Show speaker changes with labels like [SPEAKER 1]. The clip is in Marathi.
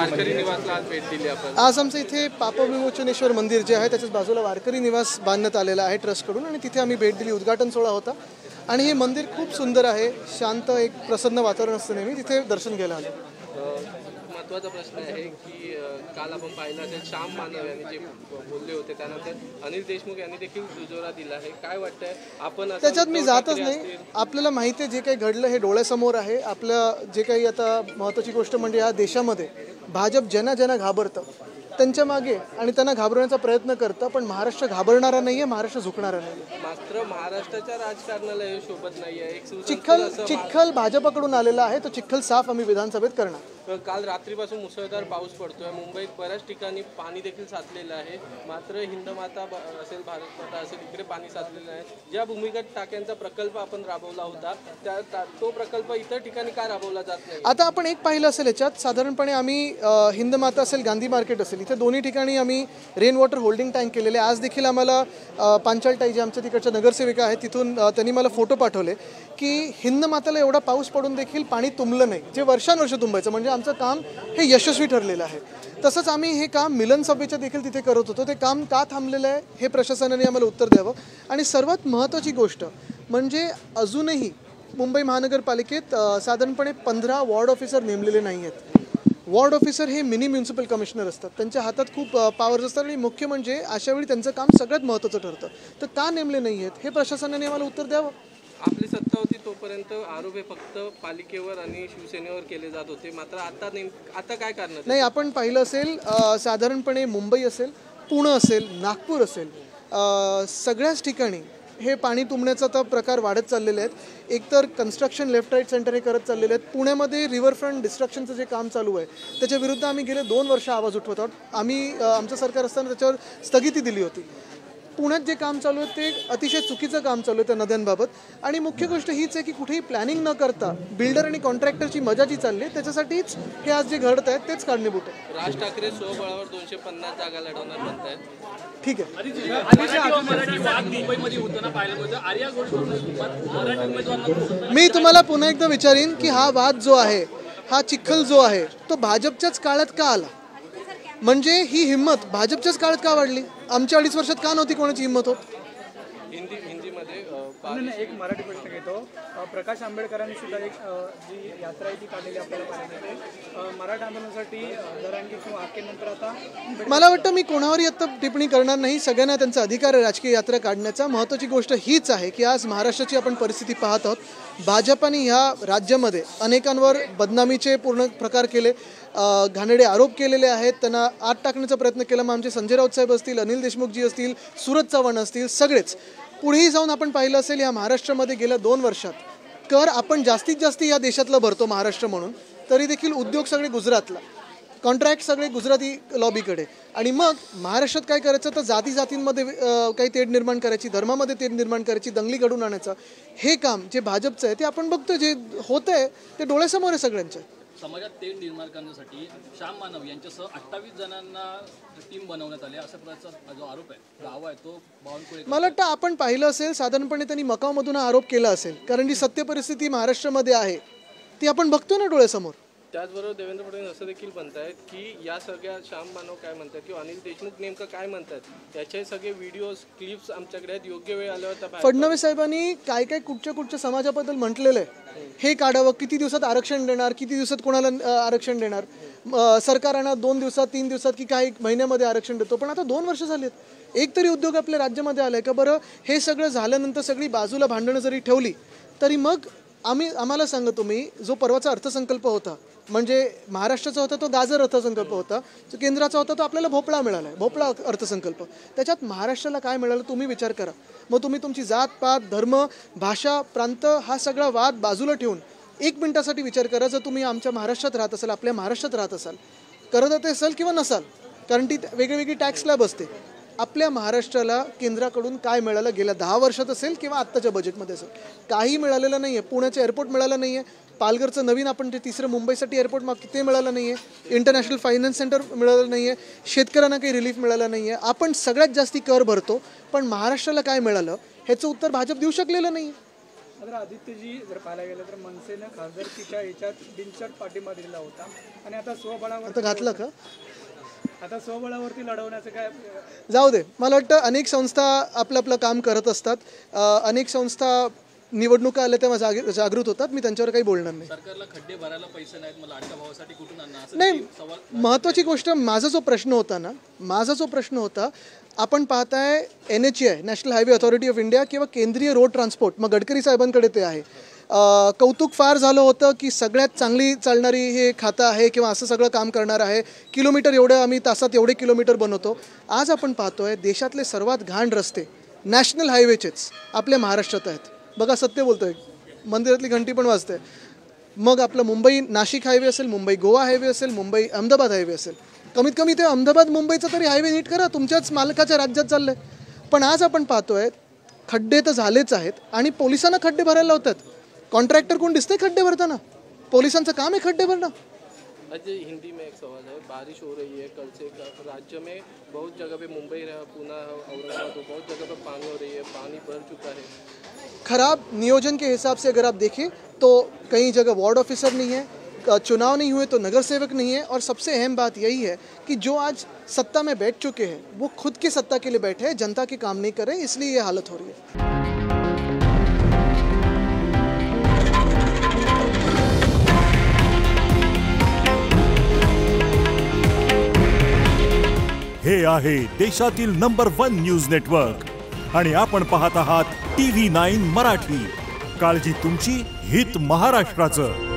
[SPEAKER 1] वारकरी निवासला आज भेट दिली आपण।
[SPEAKER 2] आज आमचं इथे पापविमोचनेश्वर मंदिर जे आहे त्याच्याच बाजूला वारकरी निवास बांधण्यात आलेला आहे ट्रस्टकडून आणि तिथे आम्ही भेट दिली। उद्घाटन सोहळा होता आणि हे मंदिर खूप सुंदर आहे, शांत एक प्रसन्न वातावरण असतं नेहमी, तिथे दर्शन घ्यायला आलो।
[SPEAKER 1] महत्त्वाचा प्रश्न आहे की काल आपण पाहिलं असेल श्याम मानव यांनी जे बोलले होते त्यानंतर अनिल देशमुख यांनी देखील दुजोरा दिला आहे, काय वाटतंय आपण
[SPEAKER 2] त्याच्यात मी जातच नाही। आपल्याला माहिती आहे जे काही घडलं हे डोळ्यासमोर आहे। आपल्या जे काही आता महत्त्वाची गोष्ट म्हणजे या देशामध्ये भाजप ज्यांना घाबरतं त्यांच्या मागे आणि त्यांना घाबरवण्याचा प्रयत्न करतं, पण महाराष्ट्र घाबरणारा नाहीये, महाराष्ट्र झुकणारा नाहीये।
[SPEAKER 1] मात्र महाराष्ट्राच्या राजकारणाला हे शोभत नाहीये। एक
[SPEAKER 2] चिखल भाजपकडून आलेला आहे, तो चिखल साफ आम्ही विधानसभेत करणार।
[SPEAKER 1] काल रात्रीपासून मुसळधार पाऊस पडतोय, मुंबईत बऱ्याच ठिकाणी पाणी देखील साचलेलं आहे। मात्र हिंदमाता असेल, भारत माता असेल, इकडे पाणी साचलेलं आहे। ज्या भूमिगत टाक्यांचा प्रकल्प आपण राबवला होता तो प्रकल्प इतर ठिकाणी का राबवला जात नाही?
[SPEAKER 2] आता आपण एक पाहिलं असेल याच्यात साधारणपणे आम्ही हिंदमाता असेल, गांधी मार्केट असेल, इथे दोन्ही ठिकाणी आम्ही रेन वॉटर होल्डिंग टँक केलेले। आज देखील आम्हाला पांचालताई जे आमच्या तिकडच्या नगरसेविका आहेत तिथून त्यांनी मला फोटो पाठवले की हिंदमाताला एवढा पाऊस पडून देखील पाणी तुंबलं नाही, जे वर्षानुवर्ष तुंबायचं, म्हणजे आमचं काम हे यशस्वी ठरलेलं आहे। तसंच आम्ही हे काम मिलन सभेच्या देखील तिथे करत होतो, ते काम का थांबलेलं आहे हे प्रशासनाने आम्हाला उत्तर द्यावं। आणि सर्वात महत्त्वाची गोष्ट म्हणजे अजूनही मुंबई महानगरपालिकेत साधारणपणे 15 वॉर्ड ऑफिसर नेमलेले नाही आहेत। वॉर्ड ऑफिसर हे मिनी म्युन्सिपल कमिशनर असतात, त्यांच्या हातात खूप पॉवर्स असतात आणि मुख्य म्हणजे अशावेळी त्यांचं काम सगळ्यात महत्त्वाचं ठरतं। तर का नेमले नाही आहेत हे प्रशासनाने आम्हाला उत्तर द्यावं।
[SPEAKER 1] आपली सत्ता होती तोपर्यंत आरोप हे फक्त पालिकेवर आणि शिवसेनेवर केले जात होते, मात्र आता काय करणार?
[SPEAKER 2] नाही, आपण पाहिलं असेल साधारणपणे मुंबई असेल, पुणे असेल, नागपूर असेल, सगळ्याच ठिकाणी हे पाणी तुंबण्याचा तर प्रकार वाढत चाललेले आहेत। एकतर कन्स्ट्रक्शन लेफ्ट राईट सेंटर हे करत चाललेले आहेत। पुण्यामध्ये रिव्हरफ्रंट डिस्ट्रक्शनचं जे काम चालू आहे त्याच्या विरुद्ध आम्ही गेले 2 वर्ष आवाज उठवत आहोत। आम्ही आमचं सरकार असताना त्याच्यावर स्थगिती दिली होती। पुण्यात जे काम चालू आहे ते अतिशय चुकीचं काम चालू आहे त्या नद्यांबाबत। आणि मुख्य गोष्ट हीच आहे की कुठेही प्लॅनिंग न करता बिल्डर आणि कॉन्ट्रॅक्टरची मजा जी चालली आहे त्याच्यासाठीच हे आज जे घडत आहेत तेच कारणीभूत आहे।
[SPEAKER 1] राज ठाकरे स्वबळावर 250 जागा लढवणार म्हणतायत,
[SPEAKER 2] ठीक आहे। मी तुम्हाला पुन्हा एकदा विचारीन की हा वाद जो आहे, हा चिखल जो आहे तो भाजपच्याच काळात का आला? म्हणजे ही हिंमत भाजपच्याच काळात का वाढली? आमच्या 2.5 वर्षात का नव्हती कोणाची हिंमत होत?
[SPEAKER 3] हिंदीमध्ये एक मराठी प्रश्न घेतो। प्रकाश आंबेडकरांनी सुद्धा एक जी यात्रा आहे ती काढलेली आपल्याला पाहायला मिळते। मराठा आंदोलनासाठी जरांगी किंवा हाकेनंतर आता
[SPEAKER 2] मला वाटतं मी कोणावरही आता टिप्पणी करणार नाही। सगळ्यांना त्यांचा अधिकार आहे राजकीय यात्रा काढण्याचा। महत्त्वाची गोष्ट हीच आहे की आज महाराष्ट्राची आपण परिस्थिती पाहत आहोत। भाजपाने ह्या राज्यामध्ये अनेकांवर बदनामीचे पूर्ण प्रकार केले, घाणेरडे आरोप केलेले आहेत, त्यांना आत टाकण्याचा प्रयत्न केला। मग आमचे संजय राऊत साहेब असतील, अनिल देशमुखजी असतील, सूरज चव्हाण असतील, सगळेच। पुढेही जाऊन आपण पाहिलं असेल या महाराष्ट्रामध्ये गेल्या 2 वर्षात कर आपण जास्तीत जास्त या देशातला भरतो महाराष्ट्र म्हणून, तरी देखील उद्योग सगळे गुजरातला, कॉन्ट्रॅक्ट सगळे गुजराती लॉबीकडे। आणि मग महाराष्ट्रात काय करायचं तर जातींमध्ये काही तेढ निर्माण करायची, धर्मामध्ये तेढ निर्माण करायची, दंगली घडून आणायचं हे काम जे भाजपचं आहे ते आपण बघतो, जे होतं आहे ते डोळ्यासमोर आहे सगळ्यांच्या।
[SPEAKER 4] समाजात तेढ निर्माण करण्यासाठी श्याम मानव यांच्यासह 28 जणांना टीम बनवण्यात आली अशा प्रकारचा जो आरोप आहे, दावा आहे तो बावनकुळे।
[SPEAKER 2] मला वाटतं आपण पाहिलं असेल साधारणपणे त्यांनी मकावमधून हा आरोप केला असेल, कारण जी सत्य परिस्थिती महाराष्ट्रामध्ये आहे ती आपण बघतो ना डोळ्यासमोर।
[SPEAKER 1] त्याचबरोबर देवेंद्र फडणवीस असं देखील म्हणतायत की या सगळ्या श्याम मानव काय म्हणतात किंवा अनिल देशमुख नेमकं काय म्हणतात याचे सगळे व्हिडिओज क्लिप्स आमच्याकडे आहेत, योग्य वेळ आल्यावर
[SPEAKER 2] फडणवीस साहेबांनी काय कुठच्या समाजाबद्दल म्हटलेलं आहे हे काढावं। किती दिवसात आरक्षण देणार, किती दिवसात कोणाला आरक्षण देणार, सरकारांना 2 दिवसात 3 दिवसात की काही महिन्यामध्ये आरक्षण देतो, पण आता 2 वर्ष झालीत, एक तरी उद्योग आपल्या राज्यामध्ये आलाय का बरं? हे सगळं झाल्यानंतर सगळी बाजूला भांडणं जरी ठेवली तरी मग आम्हाला सांगा तुम्ही, जो परवाचा अर्थसंकल्प होता म्हणजे महाराष्ट्राचा होता तो गाजर अर्थसंकल्प होता, जो केंद्राचा होता तो आपल्याला भोपळा मिळाला आहे, भोपळा अर्थसंकल्प। त्याच्यात महाराष्ट्राला काय मिळालं तुम्ही विचार करा। मग तुम्ही तुमची जात पात, धर्म, भाषा, प्रांत हा सगळा वाद बाजूला ठेवून 1 मिनिटासाठी विचार करा, जर तुम्ही आमच्या महाराष्ट्रात राहत असाल, आपल्या महाराष्ट्रात राहत असाल, करत असाल किंवा नसाल, कारण ती वेगवेगळी टॅक्स स्लॅब असते, आपल्या महाराष्ट्राला केंद्राकडून काय मिळालं गेल्या 10 वर्षात असेल किंवा आत्ताच्या बजेटमध्ये असेल? काही मिळालेलं नाही आहे। पुण्याचं एअरपोर्ट मिळालं नाही आहे, पालघरचं नवीन आपण ते 3रं मुंबईसाठी एअरपोर्ट मागतो ते मिळालं नाही आहे, इंटरनॅशनल फायनान्स सेंटर मिळालं नाही आहे, शेतकऱ्यांना काही रिलीफ मिळालं नाही आहे। आपण सगळ्यात जास्ती कर भरतो, पण महाराष्ट्राला काय मिळालं ह्याचं उत्तर भाजप देऊ शकलेलं नाही।
[SPEAKER 3] मात्र आदित्यजी जर पाहायला गेलं तर मनसेनं खासदारकीच्या याच्यात बिनशर्त पाठिंबा दिलेला होता आणि आता
[SPEAKER 2] आता घातलं का?
[SPEAKER 3] स्वबळावरती लढवण्याचं काय
[SPEAKER 2] जाऊ दे. मला वाटतं अनेक संस्था आपलं आपलं काम करत असतात. अनेक संस्था निवडणुका आल्या तेव्हा जागृत होतात. मी त्यांच्यावर काही बोलणार नाही.
[SPEAKER 4] सरकारला खड्डे भरायला पैसे नाहीत, मला लाडक्या भावासाठी कुठून आणणार असं
[SPEAKER 2] नाही,
[SPEAKER 4] सवाल.
[SPEAKER 2] महत्त्वाची गोष्ट माझा जो प्रश्न होता आपण पाहताय NHAI national highway authority of India किंवा केंद्रीय रोड ट्रान्सपोर्ट, मग गडकरी साहेबांकडे ते आहे. कौतुक फार झालं होतं की सगळ्यात चांगली चालणारी हे खातं आहे किंवा असं सगळं काम करणार आहे. किलोमीटर एवढं आम्ही तासात एवढे किलोमीटर बनवतो. आज आपण पाहतोय देशातले सर्वात घाण रस्ते नॅशनल हायवेचेच आपल्या महाराष्ट्रात आहेत. बघा, सत्य बोलतोय, मंदिरातली घंटी पण वाजते. मग आपलं मुंबई नाशिक हायवे असेल, मुंबई गोवा हायवे असेल, मुंबई अहमदाबाद हायवे असेल. कमीत कमी ते अहमदाबाद मुंबईचा तरी हायवे नीट करा. तुमच्याच मालकाच्या राज्यात चाललंय. पण आज आपण पाहतोय खड्डे तर झालेच आहेत आणि पोलिसांना खड्डे भरायला लावतात. कॉन्ट्रॅक्टर कोण दिसतंय खड्डे भरताना? पोलिसांचं काम आहे खड्डे भरणं.
[SPEAKER 1] अजय, हिंदी में एक सवाल है. बारिश हो रही है कल से राज्य में बहुत जगह पे, मुंबई पुणे औरंगाबाद बहुत जगह पे पानी हो रही है, पानी भर चुका है.
[SPEAKER 2] खराब नियोजन के हिसाब से अगर आप देखें तो कई जगह वार्ड ऑफिसर नहीं है, चुनाव नहीं हुए तो नगर सेवक नहीं है, और सबसे अहम बात यही है कि जो आज सत्ता में बैठ चुके हैं वो खुद की सत्ता के लिए बैठे हैं, जनता के काम नहीं कर रहे, इसलिए ये हालत हो रही है.
[SPEAKER 5] हे आहे देशातील नंबर 1 न्यूज नेटवर्क आणि आपण पाहत आहात TV9 मराठी. काळजी तुमची, हित महाराष्ट्राचं.